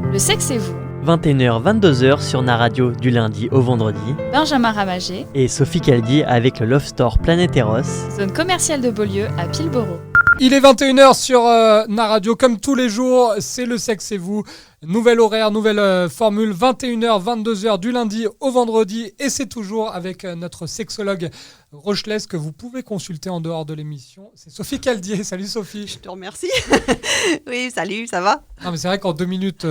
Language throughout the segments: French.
Le sexe et vous, 21h-22h sur Naradio du lundi au vendredi. Benjamin Ramagé, Et Sophie Caldi avec le Love Store Planète Eros. zone commerciale de Beaulieu à Pilboro. Il est 21h sur Naradio, comme tous les jours, c'est le sexe et vous. Nouvel horaire, nouvelle formule, 21h, 22h du lundi au vendredi. Et c'est toujours avec notre sexologue Rochelaise que vous pouvez consulter en dehors de l'émission. C'est Sophie Caldier. Salut Sophie. Je te remercie. Oui, salut, ça va ? Non, mais c'est vrai qu'en 2 minutes,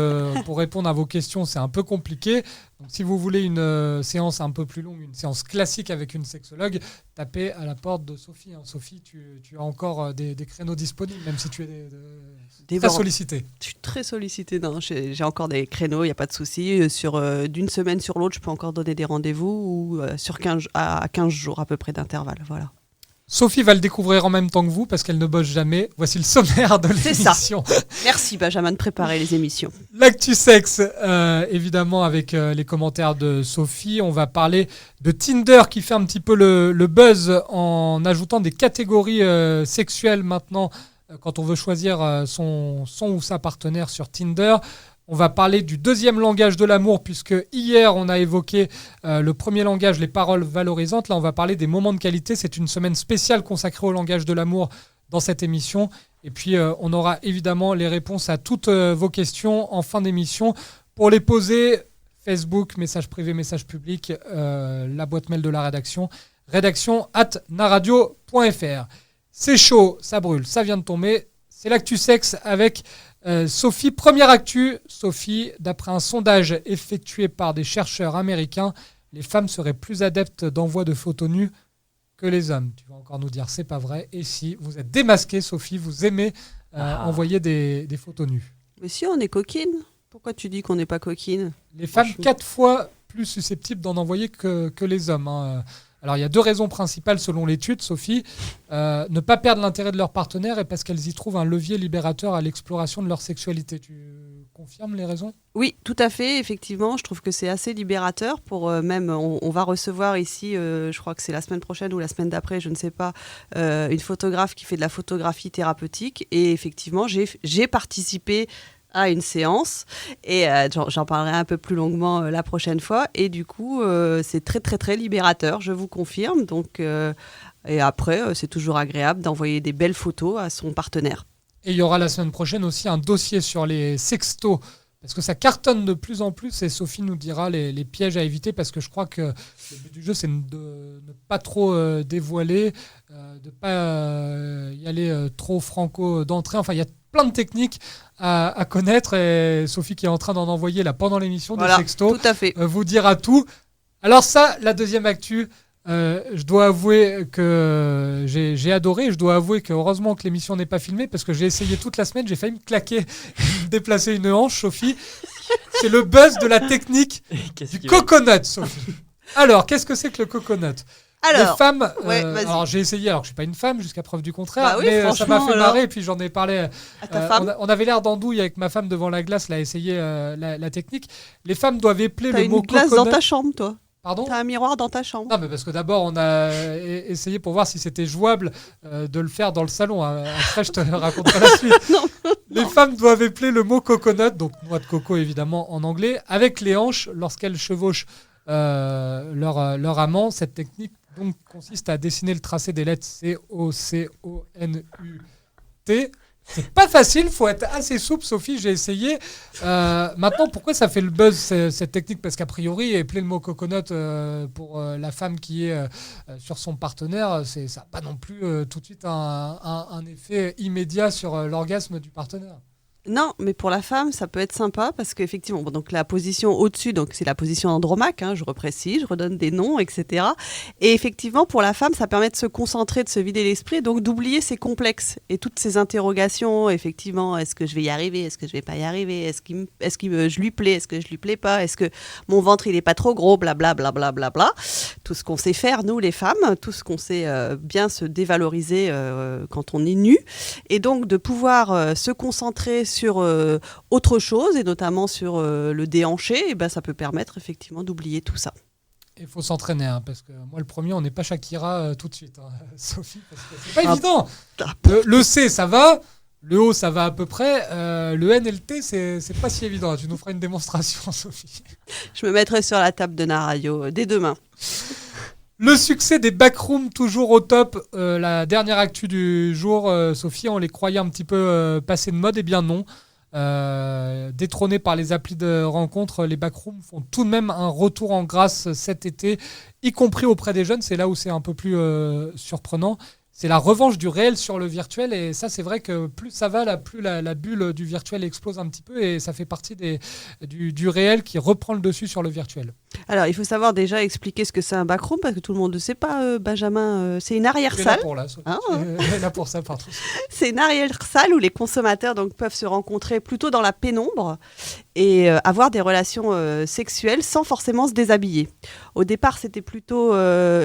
pour répondre à vos questions, c'est un peu compliqué. Donc, si vous voulez une séance un peu plus longue, une séance classique avec une sexologue, tapez à la porte de Sophie. Sophie, tu as encore des créneaux disponibles, même si tu es très sollicitée. Je suis très sollicitée. Non, j'ai encore des créneaux, il n'y a pas de souci. D'une semaine sur l'autre, je peux encore donner des rendez-vous ou sur 15 jours à peu près d'intervalle. Voilà. Sophie va le découvrir en même temps que vous parce qu'elle ne bosse jamais. Voici le sommaire de l'émission. C'est ça. Merci Benjamin de préparer les émissions. L'actu sexe, évidemment avec les commentaires de Sophie. On va parler de Tinder qui fait un petit peu le buzz en ajoutant des catégories sexuelles maintenant quand on veut choisir son ou sa partenaire sur Tinder. On va parler du deuxième langage de l'amour, puisque hier, on a évoqué le premier langage, les paroles valorisantes. Là, on va parler des moments de qualité. C'est une semaine spéciale consacrée au langage de l'amour dans cette émission. Et puis, on aura évidemment les réponses à toutes vos questions en fin d'émission. Pour les poser, Facebook, message privé, message public, la boîte mail de la rédaction@naradio.fr. C'est chaud, ça brûle, ça vient de tomber. C'est l'actu sexe avec... Sophie, première actu. Sophie, d'après un sondage effectué par des chercheurs américains, les femmes seraient plus adeptes d'envoi de photos nues que les hommes. Tu vas encore nous dire c'est pas vrai. Et si vous êtes démasquée, Sophie, vous aimez envoyer des photos nues. Mais si on est coquine, pourquoi tu dis qu'on n'est pas coquine ? Les femmes 4 fois plus susceptibles d'en envoyer que les hommes. Alors, il y a 2 raisons principales selon l'étude, Sophie. Ne pas perdre l'intérêt de leur partenaire et parce qu'elles y trouvent un levier libérateur à l'exploration de leur sexualité. Tu confirmes les raisons ? Oui, tout à fait. Effectivement, je trouve que c'est assez libérateur pour même... On va recevoir ici, je crois que c'est la semaine prochaine ou la semaine d'après, je ne sais pas, une photographe qui fait de la photographie thérapeutique. Et effectivement, j'ai participé à une séance et j'en parlerai un peu plus longuement la prochaine fois et du coup c'est très très très libérateur, je vous confirme. Donc et après c'est toujours agréable d'envoyer des belles photos à son partenaire. Et il y aura la semaine prochaine aussi un dossier sur les sextos parce que ça cartonne de plus en plus et Sophie nous dira les pièges à éviter parce que je crois que le but du jeu c'est de ne pas trop dévoiler, de ne pas y aller trop franco d'entrée. Enfin, il y a plein de techniques à connaître et Sophie qui est en train d'en envoyer là pendant l'émission des sextos tout à fait. vous dira tout. Alors ça, la deuxième actu, je dois avouer que j'ai adoré. Je dois avouer que heureusement que l'émission n'est pas filmée parce que j'ai essayé toute la semaine, j'ai failli me claquer, me déplacer une hanche, Sophie. C'est le buzz de la technique du coconut, Sophie. Alors, qu'est-ce que c'est que le coconut ? Les femmes, alors j'ai essayé, alors que je suis pas une femme jusqu'à preuve du contraire, mais ça m'a fait marrer et puis j'en ai parlé à ta femme. On avait l'air d'andouille avec ma femme devant la glace, là, à essayer la technique. Les femmes doivent épeler le mot coconut. T'as une glace dans ta chambre, toi ? Pardon ? T'as un miroir dans ta chambre ? Non, mais parce que d'abord on a essayé pour voir si c'était jouable de le faire dans le salon. Après je te raconterai la suite. Les femmes doivent épeler le mot coconut, donc noix de coco évidemment en anglais, avec les hanches lorsqu'elles chevauchent leur amant. Cette technique donc consiste à dessiner le tracé des lettres C-O-C-O-N-U-T. C'est pas facile, il faut être assez souple, Sophie, j'ai essayé. Maintenant, pourquoi ça fait le buzz, cette technique ? Parce qu'a priori, épeler le mot coconut pour la femme qui est sur son partenaire, ça n'a pas non plus tout de suite un effet immédiat sur l'orgasme du partenaire. Non, mais pour la femme, ça peut être sympa parce qu'effectivement, donc la position au-dessus, donc c'est la position Andromaque, je reprécise, je redonne des noms, etc. Et effectivement, pour la femme, ça permet de se concentrer, de se vider l'esprit, donc d'oublier ses complexes et toutes ces interrogations. Effectivement, est-ce que je vais y arriver ? Est-ce que je vais pas y arriver ? Je lui plais ? Est-ce que je lui plais pas ? Est-ce que mon ventre il est pas trop gros ? Blablabla. Bla, bla, bla, bla. Tout ce qu'on sait faire, nous les femmes, tout ce qu'on sait bien se dévaloriser quand on est nu, et donc de pouvoir se concentrer sur autre chose et notamment sur le déhanché, et ça peut permettre effectivement d'oublier tout ça. Il faut s'entraîner, parce que moi le premier, on n'est pas Shakira tout de suite, Sophie, parce que c'est pas évident. Le C, ça va, Le O, ça va à peu près. Le N et le T, c'est pas si évident. Tu nous feras une démonstration, Sophie. Je me mettrai sur la table de Naradio dès demain. Le succès des backrooms, toujours au top. La dernière actu du jour, Sophie, on les croyait un petit peu passés de mode. Eh bien non. Détrônés par les applis de rencontres, les backrooms font tout de même un retour en grâce cet été, y compris auprès des jeunes. C'est là où c'est un peu plus surprenant. C'est la revanche du réel sur le virtuel, et ça, c'est vrai que plus ça va, plus la bulle du virtuel explose un petit peu, et ça fait partie du réel qui reprend le dessus sur le virtuel. Alors, il faut savoir déjà expliquer ce que c'est un backroom, parce que tout le monde ne sait pas, Benjamin. C'est une Tu es là arrière-salle. pour, là, Sophie. Ah, Tu es là pour ça, partout. C'est une arrière-salle où les consommateurs donc, peuvent se rencontrer plutôt dans la pénombre et avoir des relations sexuelles sans forcément se déshabiller. Au départ, c'était plutôt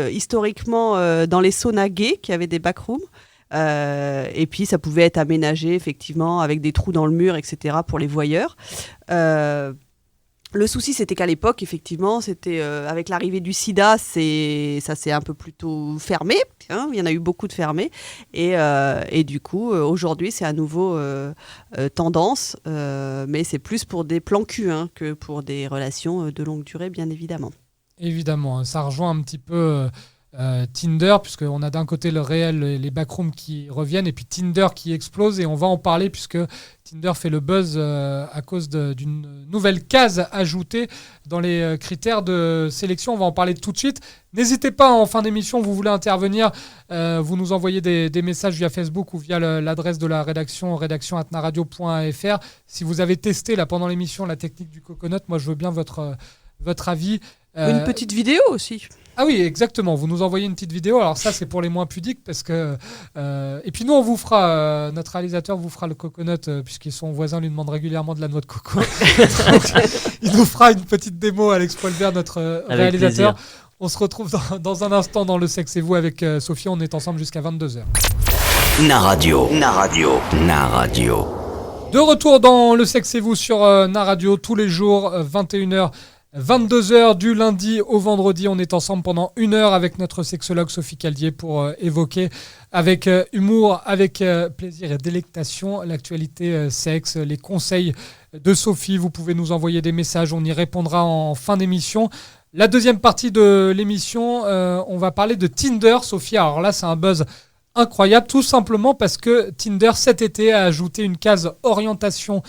historiquement dans les saunas gays qui avaient des backrooms. Et puis, ça pouvait être aménagé, effectivement, avec des trous dans le mur, etc., pour les voyeurs. Le souci, c'était qu'à l'époque, effectivement, c'était avec l'arrivée du sida, ça s'est un peu plutôt fermé. Hein, il y en a eu beaucoup de fermés. Et du coup, aujourd'hui, c'est à nouveau tendance. Mais c'est plus pour des plans cul que pour des relations de longue durée, bien évidemment. Évidemment, ça rejoint un petit peu Tinder, puisqu'on a d'un côté le réel, les backrooms qui reviennent, et puis Tinder qui explose, et on va en parler puisque Tinder fait le buzz à cause d'une nouvelle case ajoutée dans les critères de sélection. On va en parler tout de suite. N'hésitez pas, en fin d'émission, vous voulez intervenir, vous nous envoyez des messages via Facebook ou via l'adresse de la rédaction, rédaction@naradio.fr. Si vous avez testé là, pendant l'émission la technique du coconut, moi je veux bien votre avis. Une petite vidéo aussi. Ah oui, exactement. Vous nous envoyez une petite vidéo. Alors ça, c'est pour les moins pudiques parce que... et puis nous, on vous fera... notre réalisateur vous fera le coconut puisque son voisin lui demande régulièrement de la noix de coco. Donc, il nous fera une petite démo, Alex Poilvert, notre réalisateur. Plaisir. On se retrouve dans un instant dans Le Sexe et vous avec Sophie. On est ensemble jusqu'à 22h. Naradio. De retour dans Le Sexe et vous sur Naradio tous les jours, 21h. 22h du lundi au vendredi, on est ensemble pendant 1 heure avec notre sexologue Sophie Caldier pour évoquer avec humour, avec plaisir et délectation l'actualité sexe, les conseils de Sophie. Vous pouvez nous envoyer des messages, on y répondra en fin d'émission. La deuxième partie de l'émission, on va parler de Tinder, Sophie. Alors là, c'est un buzz incroyable, tout simplement parce que Tinder cet été a ajouté une case orientation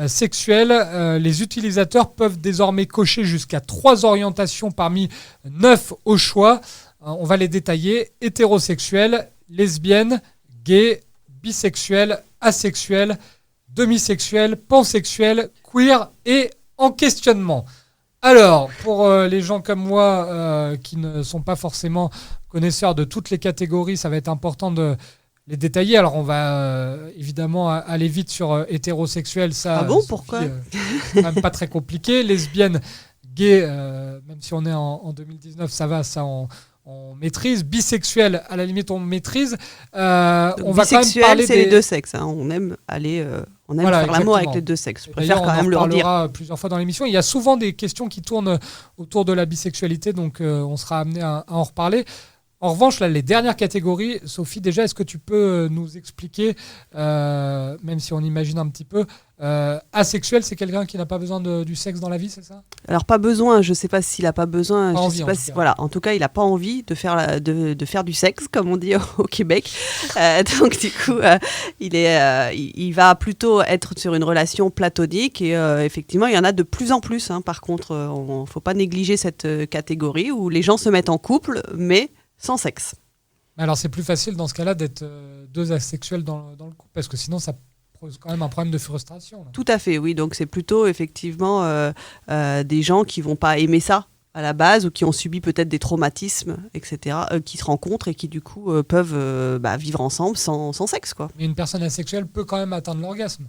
sexuelle. Les utilisateurs peuvent désormais cocher jusqu'à 3 orientations parmi 9 au choix. On va les détailler: hétérosexuel, lesbienne, gay, bisexuel, asexuel, demisexuel, pansexuel, queer et en questionnement. Alors, pour les gens comme moi qui ne sont pas forcément connaisseurs de toutes les catégories, ça va être important de les détailler. Alors, on va évidemment aller vite sur hétérosexuel. Ça, Ah bon, pourquoi c'est quand même pas très compliqué. Lesbienne, gay, même si on est en 2019, ça va, ça on maîtrise. Bisexuel, à la limite, on maîtrise. On va quand même Bisexuel, parler c'est les deux sexes. On aime Voilà, faire l'amour avec exactement. les deux sexes. Je D'ailleurs, préfère quand même on le en redire. reparlera plusieurs fois dans l'émission. Il y a souvent des questions qui tournent autour de la bisexualité, donc on sera amené à en reparler. En revanche, là, les dernières catégories, Sophie, déjà, est-ce que tu peux nous expliquer, même si on imagine un petit peu, asexuel, c'est quelqu'un qui n'a pas besoin du sexe dans la vie, c'est ça ? Alors pas besoin, je sais pas s'il a pas besoin, Pas je envie, sais en pas tout si, cas. voilà, en tout cas, il a pas envie de faire de faire du sexe comme on dit au Québec. Donc du coup, il va plutôt être sur une relation platonique et effectivement, il y en a de plus en plus Par contre, faut pas négliger cette catégorie où les gens se mettent en couple mais sans sexe. Alors, c'est plus facile dans ce cas-là d'être deux asexuels dans le couple, parce que sinon, ça pose quand même un problème de frustration. Là. Tout à fait, oui. Donc c'est plutôt effectivement des gens qui vont pas aimer ça à la base ou qui ont subi peut-être des traumatismes, etc., qui se rencontrent et qui du coup peuvent vivre ensemble sans sexe, quoi. Mais une personne asexuelle peut quand même atteindre l'orgasme.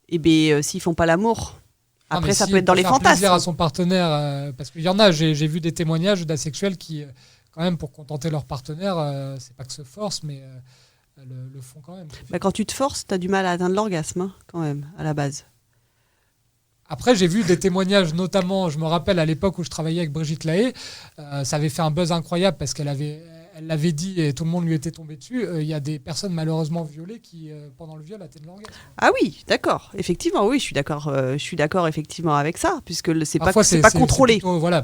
Et bien, s'ils font pas l'amour. Non, Après, mais ça si, peut être dans les faire plaisir à fantasmes. son partenaire, parce qu'il y en a, j'ai vu des témoignages d'asexuels qui, quand même, pour contenter leur partenaire, c'est pas que se forcent, mais le font quand même. Quand tu te forces, tu as du mal à atteindre l'orgasme, quand même, à la base. Après, j'ai vu des témoignages, notamment, je me rappelle à l'époque où je travaillais avec Brigitte Lahaye, ça avait fait un buzz incroyable parce qu'elle avait elle l'avait dit et tout le monde lui était tombé dessus, il y a des personnes malheureusement violées qui, pendant le viol, atteignent l'orgasme. Ah oui, d'accord. Effectivement, oui, je suis d'accord effectivement avec ça, puisque c'est pas Parfois, contrôlé.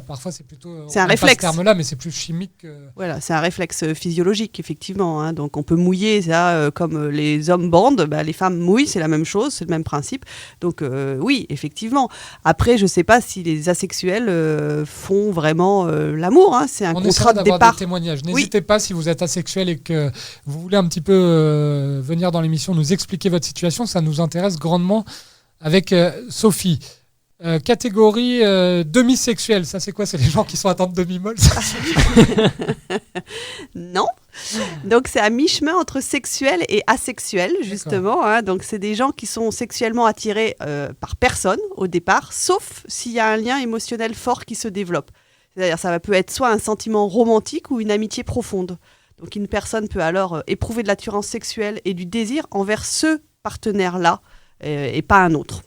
Parfois, c'est plutôt. C'est un on aime pas réflexe. ce terme-là, mais c'est plus chimique que. Voilà, c'est un réflexe physiologique, effectivement. Hein. Donc, on peut mouiller, ça, comme les hommes bandent, les femmes mouillent, c'est la même chose, c'est le même principe. Donc, oui, effectivement. Après, je ne sais pas si les asexuels font vraiment l'amour. Hein. C'est un On contrat essaiera de d'avoir départ. des témoignages. N'hésitez pas, si vous êtes asexuel et que vous voulez un petit peu venir dans l'émission nous expliquer votre situation, ça nous intéresse grandement avec Sophie. Catégorie demi-sexuelle, ça c'est quoi? C'est les gens qui sont atteints de demi-molle? Non. Donc c'est à mi-chemin entre sexuel et asexuel, justement. Hein. Donc c'est des gens qui sont sexuellement attirés par personne au départ, sauf s'il y a un lien émotionnel fort qui se développe. C'est-à-dire ça peut être soit un sentiment romantique ou une amitié profonde. Donc une personne peut alors éprouver de l'attirance sexuelle et du désir envers ce partenaire-là et pas un autre.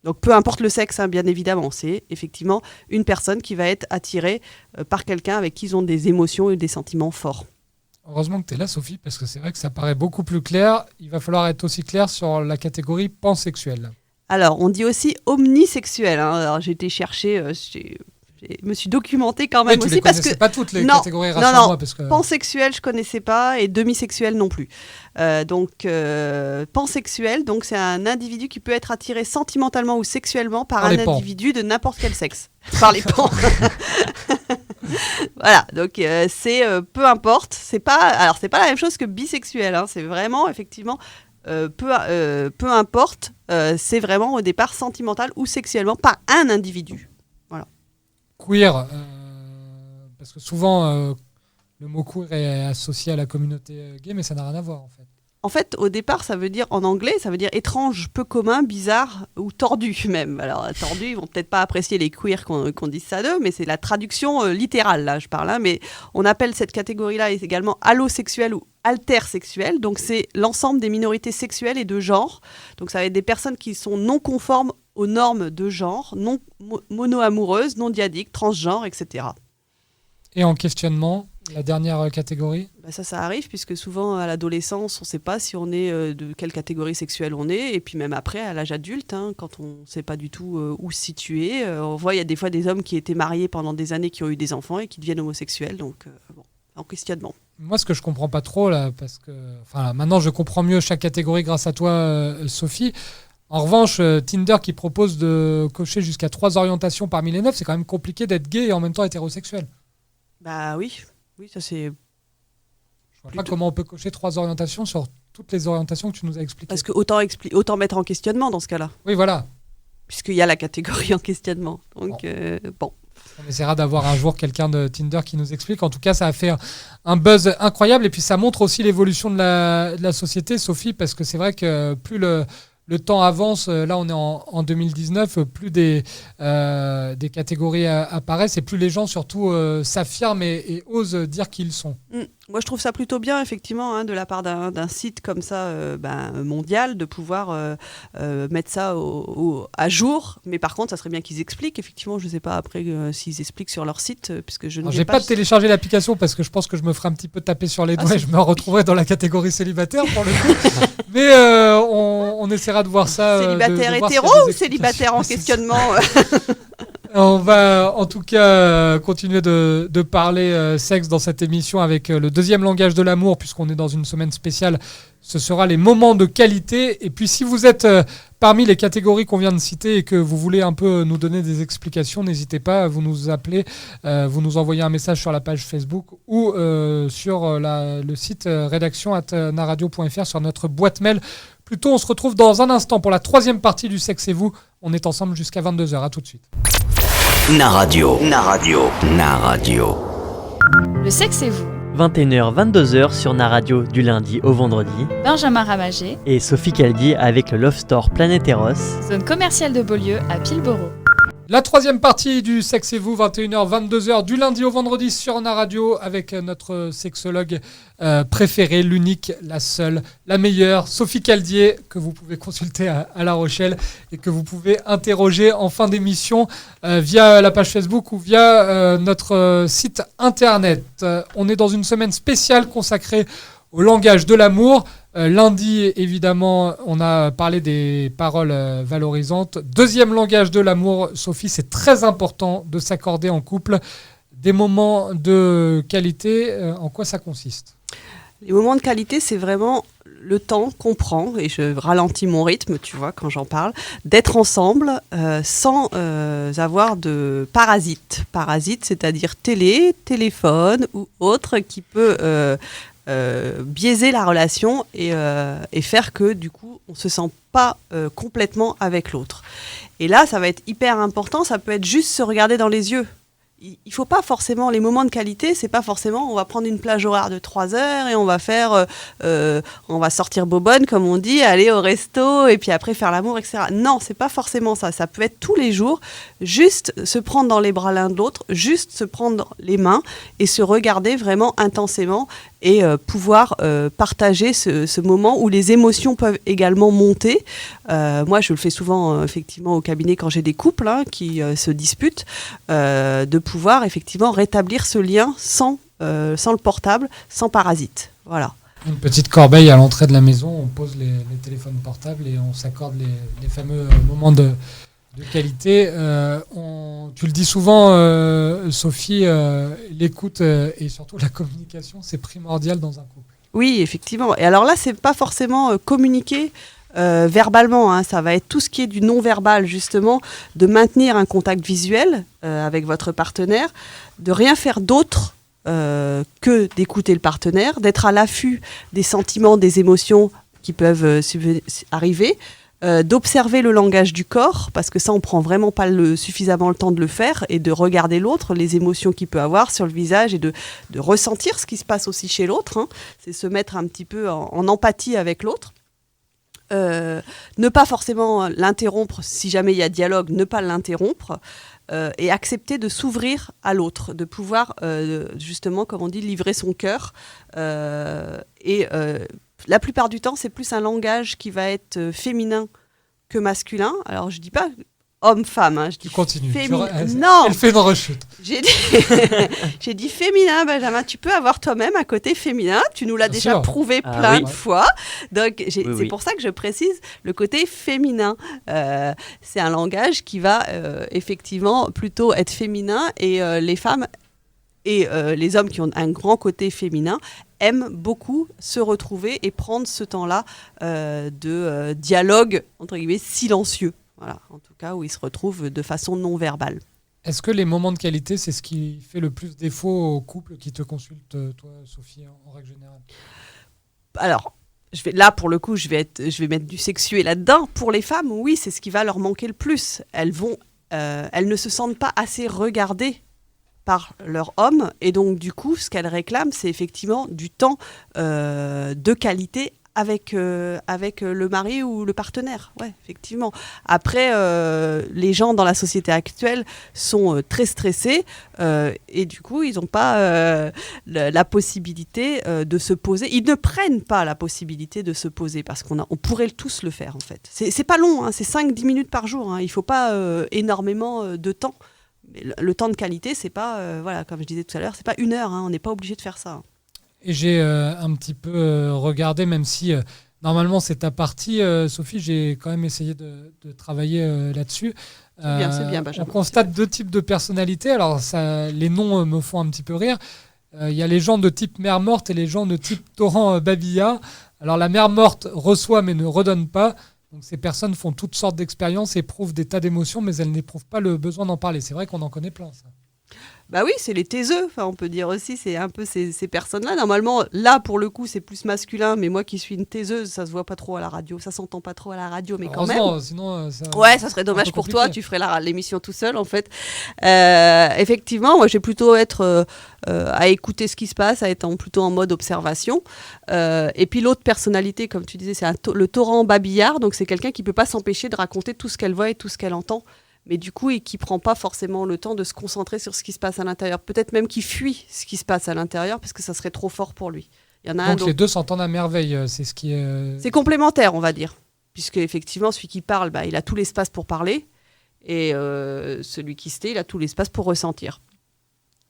Donc peu importe le sexe, hein, bien évidemment, c'est effectivement une personne qui va être attirée par quelqu'un avec qui ils ont des émotions et des sentiments forts. Heureusement que tu es là, Sophie, parce que c'est vrai que ça paraît beaucoup plus clair. Il va falloir être aussi clair sur la catégorie pansexuelle. Alors, on dit aussi omnisexuel. Hein. Alors, j'ai été chercher, je me suis documentée quand même aussi. Tu parce que pas toutes les non, catégories, rassure-moi. Parce que... Pansexuel, je ne connaissais pas, et demisexuel non plus. Pansexuel, donc c'est un individu qui peut être attiré sentimentalement ou sexuellement par un individu de n'importe quel sexe. Par les pans. Voilà, donc c'est peu importe. C'est pas la même chose que bisexuel. Hein. C'est vraiment, effectivement, peu importe. C'est vraiment au départ sentimental ou sexuellement par un individu. Voilà. Queer, parce que souvent le mot queer est associé à la communauté gay, mais ça n'a rien à voir en fait. En fait, au départ, ça veut dire, en anglais, ça veut dire étrange, peu commun, bizarre ou tordu même. Alors, tordu, ils vont peut-être pas apprécier les queers qu'on dise ça d'eux, mais c'est la traduction littérale, là, je parle. Hein, mais on appelle cette catégorie-là également allosexuel ou intersexuel. Donc, c'est l'ensemble des minorités sexuelles et de genre. Donc, ça va être des personnes qui sont non conformes aux normes de genre, non mono-amoureuses, non diadiques, transgenres, etc. Et en questionnement, la dernière catégorie? Ça arrive, puisque souvent à l'adolescence, on ne sait pas si on est de quelle catégorie sexuelle on est, et puis même après, à l'âge adulte, hein, quand on ne sait pas du tout où se situer, on voit il y a des fois des hommes qui étaient mariés pendant des années, qui ont eu des enfants et qui deviennent homosexuels, donc en questionnement. Moi, ce que je ne comprends pas trop, là, parce que maintenant je comprends mieux chaque catégorie grâce à toi, Sophie. En revanche, Tinder qui propose de cocher jusqu'à 3 orientations parmi les 9, c'est quand même compliqué d'être gay et en même temps hétérosexuel. Bah oui, ça c'est... Je vois pas comment on peut cocher 3 orientations sur toutes les orientations que tu nous as expliquées. Parce que autant mettre en questionnement dans ce cas-là. Oui, voilà. Puisqu'il y a la catégorie en questionnement. Donc, bon. On essaiera d'avoir un jour quelqu'un de Tinder qui nous explique. En tout cas, ça a fait un buzz incroyable. Et puis, ça montre aussi l'évolution de la société, Sophie, parce que c'est vrai que plus le temps avance, là on est en 2019, plus des catégories apparaissent et plus les gens surtout s'affirment et osent dire qui ils sont. Moi je trouve ça plutôt bien effectivement hein, de la part d'un site comme ça mondial de pouvoir mettre ça à jour, mais par contre ça serait bien qu'ils expliquent effectivement, je ne sais pas après s'ils expliquent sur leur site puisque je ne j'ai pas téléchargé l'application parce que je pense que je me ferai un petit peu taper sur les doigts et je me retrouverai dans la catégorie célibataire pour le coup. Mais on essaiera de voir ça. Célibataire hétéro ou célibataire en questionnement On va en tout cas continuer de parler sexe dans cette émission avec le deuxième langage de l'amour puisqu'on est dans une semaine spéciale. Ce sera les moments de qualité. Et puis si vous êtes parmi les catégories qu'on vient de citer et que vous voulez un peu nous donner des explications, n'hésitez pas, vous nous appelez, vous nous envoyez un message sur la page Facebook ou sur le site rédaction@naradio.fr sur notre boîte mail. Plutôt, on se retrouve dans un instant pour la 3e partie du Sexe et vous. On est ensemble jusqu'à 22h. À tout de suite. Naradio. Le Sexe et vous. 21h, 22h sur Naradio du lundi au vendredi. Benjamin Ramagé. Et Sophie Caldi avec le Love Store Planète Eros. Zone commerciale de Beaulieu à Pilboro. La troisième partie du Sexe et vous, 21h, 22h, du lundi au vendredi sur Na Radio, avec notre sexologue préférée, l'unique, la seule, la meilleure, Sophie Caldier, que vous pouvez consulter à La Rochelle et que vous pouvez interroger en fin d'émission via la page Facebook ou via notre site internet. On est dans une semaine spéciale consacrée au langage de l'amour. Lundi, évidemment, on a parlé des paroles valorisantes. Deuxième langage de l'amour, Sophie, c'est très important de s'accorder en couple des moments de qualité. En quoi ça consiste ? Les moments de qualité, c'est vraiment le temps qu'on prend, et je ralentis mon rythme, tu vois, quand j'en parle, d'être ensemble sans avoir de parasites. Parasites, c'est-à-dire téléphone ou autre qui peut biaiser la relation et faire que du coup on se sent pas complètement avec l'autre. Et là ça va être hyper important, ça peut être juste se regarder dans les yeux. Il faut pas forcément, les moments de qualité, c'est pas forcément on va prendre une plage horaire de 3 heures et on va faire on va sortir bobonne comme on dit, aller au resto et puis après faire l'amour, etc. Non, c'est pas forcément ça. Ça peut être tous les jours, juste se prendre dans les bras l'un de l'autre, juste se prendre les mains et se regarder vraiment intensément et pouvoir partager ce moment où les émotions peuvent également monter. Moi, je le fais souvent effectivement au cabinet quand j'ai des couples qui se disputent, de pouvoir effectivement rétablir ce lien sans le portable, sans parasite. Voilà. Une petite corbeille à l'entrée de la maison, on pose les téléphones portables et on s'accorde les fameux moments de qualité. Tu le dis souvent, Sophie, l'écoute et surtout la communication, c'est primordial dans un couple. Oui, effectivement. Et alors là, c'est pas forcément communiquer verbalement, ça va être tout ce qui est du non-verbal, justement, de maintenir un contact visuel avec votre partenaire, de rien faire d'autre que d'écouter le partenaire, d'être à l'affût des sentiments, des émotions qui peuvent arriver, d'observer le langage du corps, parce que ça, on prend vraiment pas suffisamment le temps de le faire, et de regarder l'autre, les émotions qu'il peut avoir sur le visage, et de ressentir ce qui se passe aussi chez l'autre. C'est se mettre un petit peu en empathie avec l'autre. Ne pas forcément l'interrompre, si jamais il y a dialogue, ne pas l'interrompre, et accepter de s'ouvrir à l'autre, de pouvoir justement, comme on dit, livrer son cœur. La plupart du temps, c'est plus un langage qui va être féminin que masculin. Alors, je dis pas homme-femme. Je dis continue. Non. Elle fait une rechute. J'ai dit féminin, Benjamin. Tu peux avoir toi-même un côté féminin. Tu nous l'as déjà prouvé plein de fois. Donc, c'est pour ça que je précise le côté féminin. C'est un langage qui va effectivement plutôt être féminin, et les femmes et les hommes qui ont un grand côté féminin aiment beaucoup se retrouver et prendre ce temps-là de dialogue, entre guillemets, silencieux. Voilà, en tout cas, où ils se retrouvent de façon non verbale. Est-ce que les moments de qualité, c'est ce qui fait le plus défaut aux couples qui te consultent, toi, Sophie, en règle générale ? Alors, là, pour le coup, je vais mettre du sexuel là-dedans. Pour les femmes, oui, c'est ce qui va leur manquer le plus. Elles ne se sentent pas assez regardées par leur homme, et donc du coup, ce qu'elles réclament, c'est effectivement du temps de qualité avec le mari ou le partenaire. Ouais, effectivement. Après, les gens dans la société actuelle sont très stressés, et du coup, ils n'ont pas la possibilité de se poser. Ils ne prennent pas la possibilité de se poser, parce qu'on pourrait tous le faire, en fait. C'est pas long, c'est 5-10 minutes par jour. Il ne faut pas énormément de temps. Mais le temps de qualité, c'est pas, comme je disais tout à l'heure, c'est pas 1 heure. On n'est pas obligé de faire ça. Et j'ai un petit peu regardé, même si normalement c'est ta partie, Sophie, j'ai quand même essayé de travailler là-dessus. C'est bien, Benjamin. On constate 2 types de personnalités. Alors, les noms me font un petit peu rire. Il y a les gens de type mère morte et les gens de type torrent babillard. Alors, la mère morte reçoit mais ne redonne pas. Donc, ces personnes font toutes sortes d'expériences, éprouvent des tas d'émotions, mais elles n'éprouvent pas le besoin d'en parler. C'est vrai qu'on en connaît plein, ça. Bah oui, c'est les taiseux, on peut dire aussi, c'est un peu ces personnes-là. Normalement, là, pour le coup, c'est plus masculin, mais moi qui suis une taiseuse, ça se voit pas trop à la radio, ça s'entend pas trop à la radio, mais quand même. Sinon, ça serait dommage pour toi, tu ferais l'émission tout seul, en fait. Effectivement, moi, je vais plutôt être à écouter ce qui se passe, à être plutôt en mode observation. Et puis l'autre personnalité, comme tu disais, c'est le torrent babillard, donc c'est quelqu'un qui peut pas s'empêcher de raconter tout ce qu'elle voit et tout ce qu'elle entend. mais du coup, et qui ne prend pas forcément le temps de se concentrer sur ce qui se passe à l'intérieur. Peut-être même qu'il fuit ce qui se passe à l'intérieur parce que ça serait trop fort pour lui. Il y en a Donc les deux s'entendent à merveille, c'est ce qui est... C'est complémentaire, on va dire. Puisque effectivement, celui qui parle, il a tout l'espace pour parler, et celui qui se tait, il a tout l'espace pour ressentir.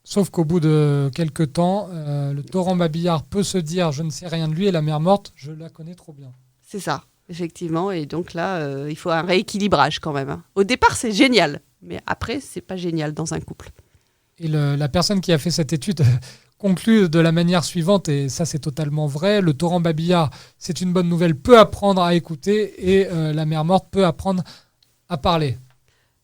Sauf qu'au bout de quelques temps, le torrent babillard peut se dire « je ne sais rien de lui » et la mère morte, je la connais trop bien. C'est ça, effectivement. Et donc là, il faut un rééquilibrage quand même. Hein. Au départ, c'est génial, mais après, c'est pas génial dans un couple. Et la personne qui a fait cette étude conclut de la manière suivante, et ça c'est totalement vrai, le torrent babillard, c'est une bonne nouvelle, peut apprendre à écouter, et la mère morte peut apprendre à parler.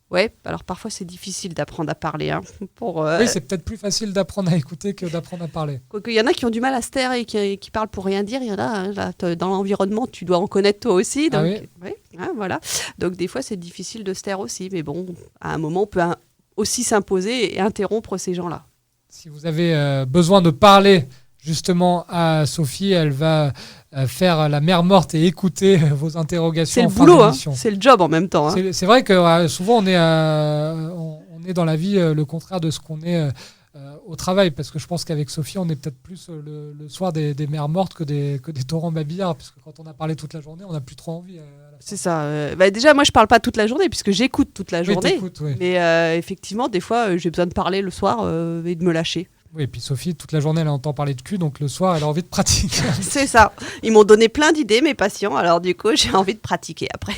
Ouais, alors parfois c'est difficile d'apprendre à parler. Hein, Oui, c'est peut-être plus facile d'apprendre à écouter que d'apprendre à parler. Quoique, il y en a qui ont du mal à se taire et qui parlent pour rien dire. Il y en a, hein, là, dans l'environnement, tu dois en connaître toi aussi. Donc, Ah oui. ouais, hein, voilà. Donc des fois c'est difficile de se taire aussi. Mais bon, à un moment, on peut aussi s'imposer et interrompre ces gens-là. Si vous avez besoin de parler justement à Sophie, elle va faire la mère morte et écouter vos interrogations. C'est en le fin boulot, hein, d'émission. c'est le job en même temps. Hein. C'est vrai que souvent on est dans la vie le contraire de ce qu'on est au travail, parce que je pense qu'avec Sophie on est peut-être plus le soir des mères mortes que des torrents babillards, parce que quand on a parlé toute la journée on n'a plus trop envie. C'est ça. Déjà moi je parle pas toute la journée puisque j'écoute toute la journée. Oui. Mais effectivement des fois j'ai besoin de parler le soir et de me lâcher. Oui, et puis Sophie, toute la journée, elle entend parler de cul, donc le soir, elle a envie de pratiquer. C'est ça. Ils m'ont donné plein d'idées, mes patients, alors du coup, j'ai envie de pratiquer après.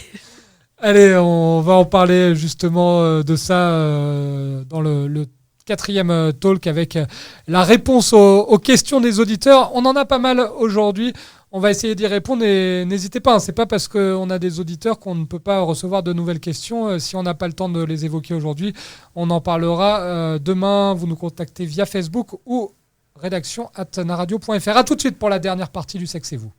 Allez, on va en parler justement de ça dans le quatrième talk avec la réponse aux questions des auditeurs. On en a pas mal aujourd'hui. On va essayer d'y répondre et n'hésitez pas. C'est pas parce qu'on a des auditeurs qu'on ne peut pas recevoir de nouvelles questions. Si on n'a pas le temps de les évoquer aujourd'hui, on en parlera demain. Vous nous contactez via Facebook ou rédaction@naradio.fr. À tout de suite pour la dernière partie du Sexe et vous.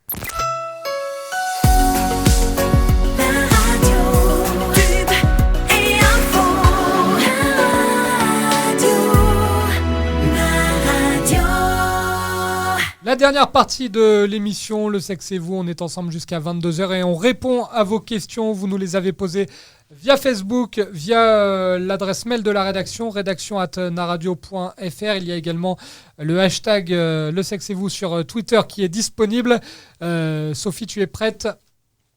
La dernière partie de l'émission, le Sexe et vous, on est ensemble jusqu'à 22h et on répond à vos questions. Vous nous les avez posées via Facebook, via l'adresse mail de la rédaction, rédaction@naradio.fr. Il y a également le hashtag le Sexe et vous sur Twitter qui est disponible. Sophie, tu es prête ?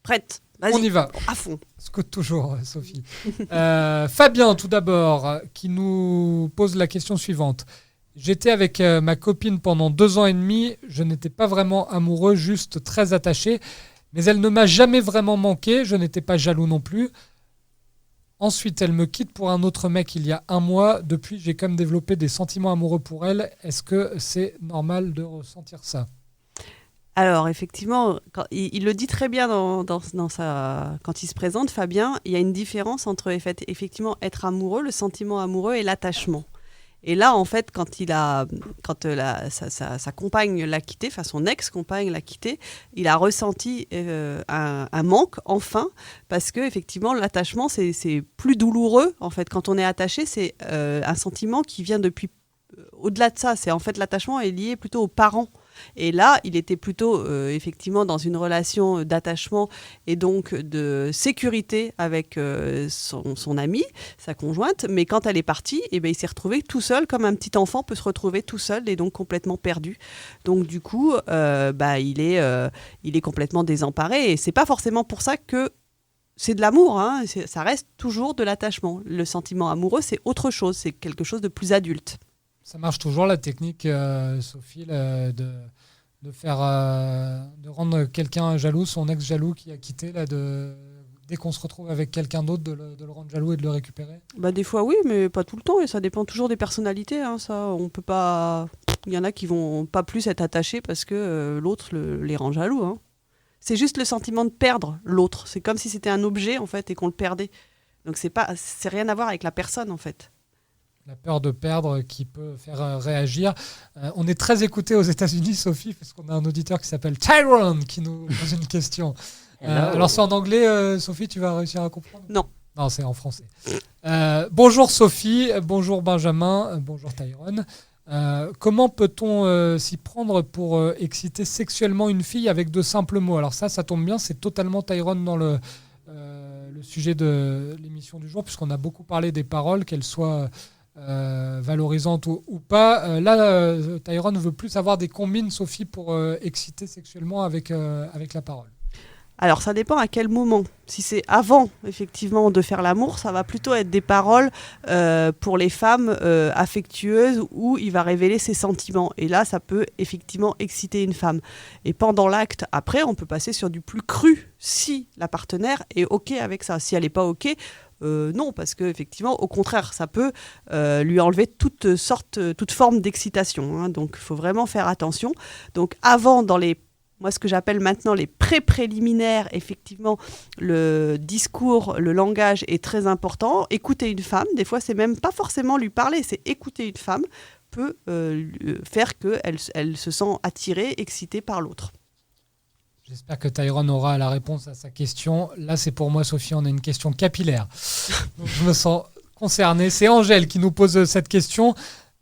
Prête. Vas-y. On y va. À fond. Scoute toujours, Sophie. Fabien, tout d'abord, qui nous pose la question suivante. J'étais avec ma copine pendant 2 ans et demi. Je n'étais pas vraiment amoureux, juste très attaché. Mais elle ne m'a jamais vraiment manqué. Je n'étais pas jaloux non plus. Ensuite, elle me quitte pour un autre mec il y a 1 mois. Depuis, j'ai quand même développé des sentiments amoureux pour elle. Est-ce que c'est normal de ressentir ça ? Alors, effectivement, il le dit très bien quand il se présente, Fabien, il y a une différence entre effectivement être amoureux, le sentiment amoureux et l'attachement. Et là, en fait, quand sa compagne l'a quitté, enfin son ex-compagne l'a quitté, il a ressenti un manque, enfin, parce que effectivement, l'attachement, c'est plus douloureux. En fait, quand on est attaché, c'est un sentiment qui vient depuis au-delà de ça. C'est en fait l'attachement est lié plutôt aux parents. Et là, il était plutôt effectivement dans une relation d'attachement et donc de sécurité avec son amie, sa conjointe. Mais quand elle est partie, il s'est retrouvé tout seul, comme un petit enfant peut se retrouver tout seul et donc complètement perdu. Donc du coup, il est complètement désemparé. Et c'est pas forcément pour ça que c'est de l'amour, hein. Ça reste toujours de l'attachement. Le sentiment amoureux, c'est autre chose, c'est quelque chose de plus adulte. Ça marche toujours la technique, Sophie, de rendre quelqu'un jaloux, son ex jaloux qui a quitté, dès qu'on se retrouve avec quelqu'un d'autre, de le rendre jaloux et de le récupérer. Des fois oui, mais pas tout le temps, et ça dépend toujours des personnalités. Hein, ça, on peut pas. Il y en a qui vont pas plus être attachés parce que l'autre les rend jaloux. Hein. C'est juste le sentiment de perdre l'autre. C'est comme si c'était un objet en fait et qu'on le perdait. Donc c'est rien à voir avec la personne en fait. La peur de perdre qui peut faire réagir. On est très écouté aux États-Unis, Sophie, parce qu'on a un auditeur qui s'appelle Tyrone qui nous pose une question. Alors c'est en anglais, Sophie, tu vas réussir à comprendre ? Non, c'est en français. Bonjour Sophie, bonjour Benjamin, bonjour Tyrone. Comment peut-on s'y prendre pour exciter sexuellement une fille avec de simples mots ? Alors ça tombe bien, c'est totalement Tyrone dans le le sujet de l'émission du jour, puisqu'on a beaucoup parlé des paroles, qu'elles soient valorisantes ou pas. Là, Tyrone ne veut plus avoir des combines, Sophie, pour exciter sexuellement avec la parole. Alors, ça dépend à quel moment. Si c'est avant, effectivement, de faire l'amour, ça va plutôt être des paroles pour les femmes affectueuses où il va révéler ses sentiments. Et là, ça peut effectivement exciter une femme. Et pendant l'acte, après, on peut passer sur du plus cru si la partenaire est OK avec ça. Si elle n'est pas OK, non, parce qu'effectivement, au contraire, ça peut lui enlever toute forme d'excitation. Hein. Donc, il faut vraiment faire attention. Donc, avant, moi, ce que j'appelle maintenant les pré-préliminaires, effectivement, le discours, le langage est très important. Écouter une femme, des fois, c'est même pas forcément lui parler, c'est écouter une femme peut faire qu'elle se sent attirée, excitée par l'autre. J'espère que Tyrone aura la réponse à sa question. Là, c'est pour moi, Sophie, on a une question capillaire. Donc, je me sens concerné. C'est Angèle qui nous pose cette question.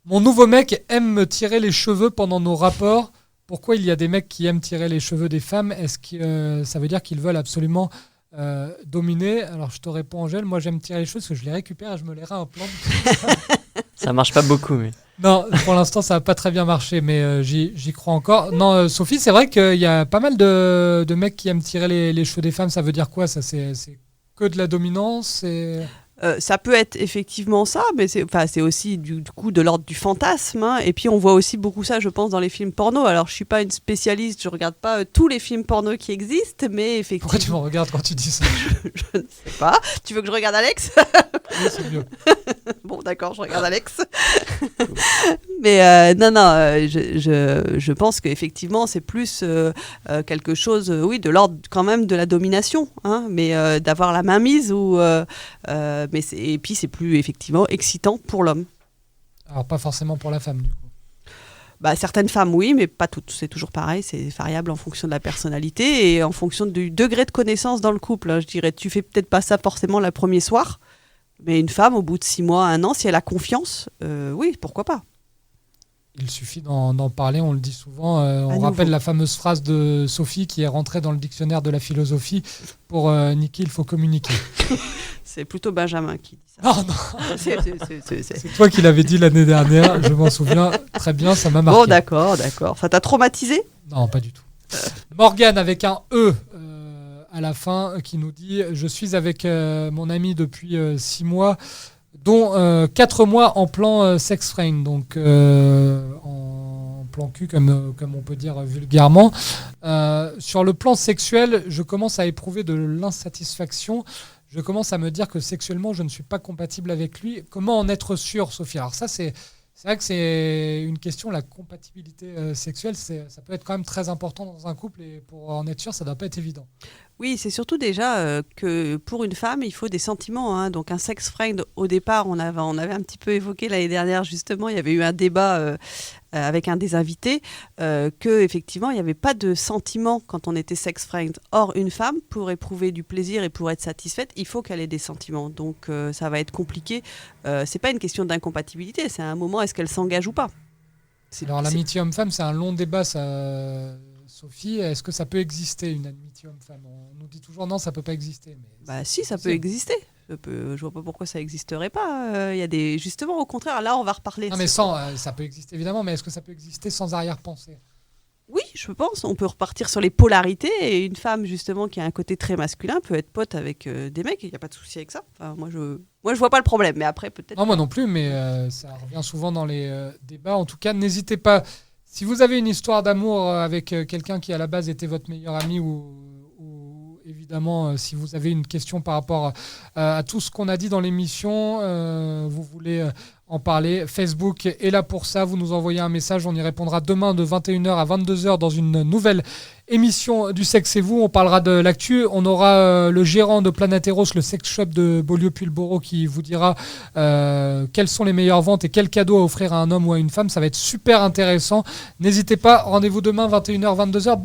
Mon nouveau mec aime me tirer les cheveux pendant nos rapports. Pourquoi il y a des mecs qui aiment tirer les cheveux des femmes ? Est-ce que ça veut dire qu'ils veulent absolument dominer ? Alors je te réponds, Angèle, moi j'aime tirer les cheveux parce que je les récupère et je me les réimplante. Ça marche pas beaucoup, mais... Non, pour l'instant ça n'a pas très bien marché, mais j'y crois encore. Non, Sophie, c'est vrai qu'il y a pas mal de mecs qui aiment tirer les cheveux des femmes. Ça veut dire quoi ça ? C'est que de la dominance Ça peut être effectivement ça, mais c'est aussi du coup de l'ordre du fantasme. Hein. Et puis on voit aussi beaucoup ça, je pense, dans les films porno. Alors je suis pas une spécialiste, je regarde pas tous les films porno qui existent, mais effectivement. Pourquoi tu me regardes quand tu dis ça ? Je ne sais pas. Tu veux que je regarde Alex ? Oui, c'est mieux. Bon, d'accord, je regarde Alex. Mais non, je pense qu'effectivement, c'est plus quelque chose, de l'ordre quand même de la domination, hein, mais d'avoir la main mise et puis c'est plus effectivement excitant pour l'homme. Alors pas forcément pour la femme, du coup. Certaines femmes, oui, mais pas toutes. C'est toujours pareil, c'est variable en fonction de la personnalité et en fonction du degré de connaissance dans le couple. Hein. Je dirais, tu fais peut-être pas ça forcément le premier soir, mais une femme, au bout de 6 mois, 1 an, si elle a confiance, oui, pourquoi pas. Il suffit d'en parler, on le dit souvent. On rappelle la fameuse phrase de Sophie qui est rentrée dans le dictionnaire de la philosophie. Pour niquer, il faut communiquer. C'est plutôt Benjamin qui dit ça. Non, non. C'est toi qui l'avais dit l'année dernière, je m'en souviens très bien, ça m'a marqué. Bon, d'accord. Ça t'a traumatisé ? Non, pas du tout. Morgane avec un E à la fin qui nous dit « Je suis avec mon ami depuis 6 mois ». Dont 4 mois en plan sex friend, donc en plan cul comme on peut dire vulgairement. Sur le plan sexuel, je commence à éprouver de l'insatisfaction. Je commence à me dire que sexuellement, je ne suis pas compatible avec lui. Comment en être sûr, Sophie ? Alors ça, c'est vrai que c'est une question, la compatibilité sexuelle, ça peut être quand même très important dans un couple et pour en être sûr, ça ne doit pas être évident. Oui, c'est surtout déjà que pour une femme, il faut des sentiments. Hein. Donc un sex friend, au départ, on avait un petit peu évoqué l'année dernière, justement, il y avait eu un débat avec un des invités, qu'effectivement, il n'y avait pas de sentiments quand on était sex friend. Or, une femme, pour éprouver du plaisir et pour être satisfaite, il faut qu'elle ait des sentiments. Donc ça va être compliqué. C'est pas une question d'incompatibilité, c'est à un moment, est-ce qu'elle s'engage ou pas ? Alors l'amitié homme-femme, c'est un long débat, ça... Sophie, est-ce que ça peut exister, une amitié homme-femme ? On nous dit toujours non, ça ne peut pas exister. Mais si, ça peut exister. Je vois pas pourquoi ça n'existerait pas. Y a justement, au contraire, là, on va reparler. Non, mais ça peut exister évidemment, mais est-ce que ça peut exister sans arrière-pensée ? Oui, je pense. On peut repartir sur les polarités. Et une femme, justement, qui a un côté très masculin, peut être pote avec des mecs. Il n'y a pas de souci avec ça. Enfin, moi, je vois pas le problème. Mais après, peut-être. Non, moi non plus, mais ça revient souvent dans les débats. En tout cas, n'hésitez pas. Si vous avez une histoire d'amour avec quelqu'un qui à la base était votre meilleur ami ou évidemment si vous avez une question par rapport à tout ce qu'on a dit dans l'émission, vous voulez en parler, Facebook est là pour ça, vous nous envoyez un message, on y répondra demain de 21h à 22h dans une nouvelle émission du Sexe et vous, on parlera de l'actu, on aura le gérant de Planeteros, le sex shop de Beaulieu-Pulboro qui vous dira quelles sont les meilleures ventes et quel cadeau à offrir à un homme ou à une femme, ça va être super intéressant, n'hésitez pas, rendez-vous demain 21h, 22h.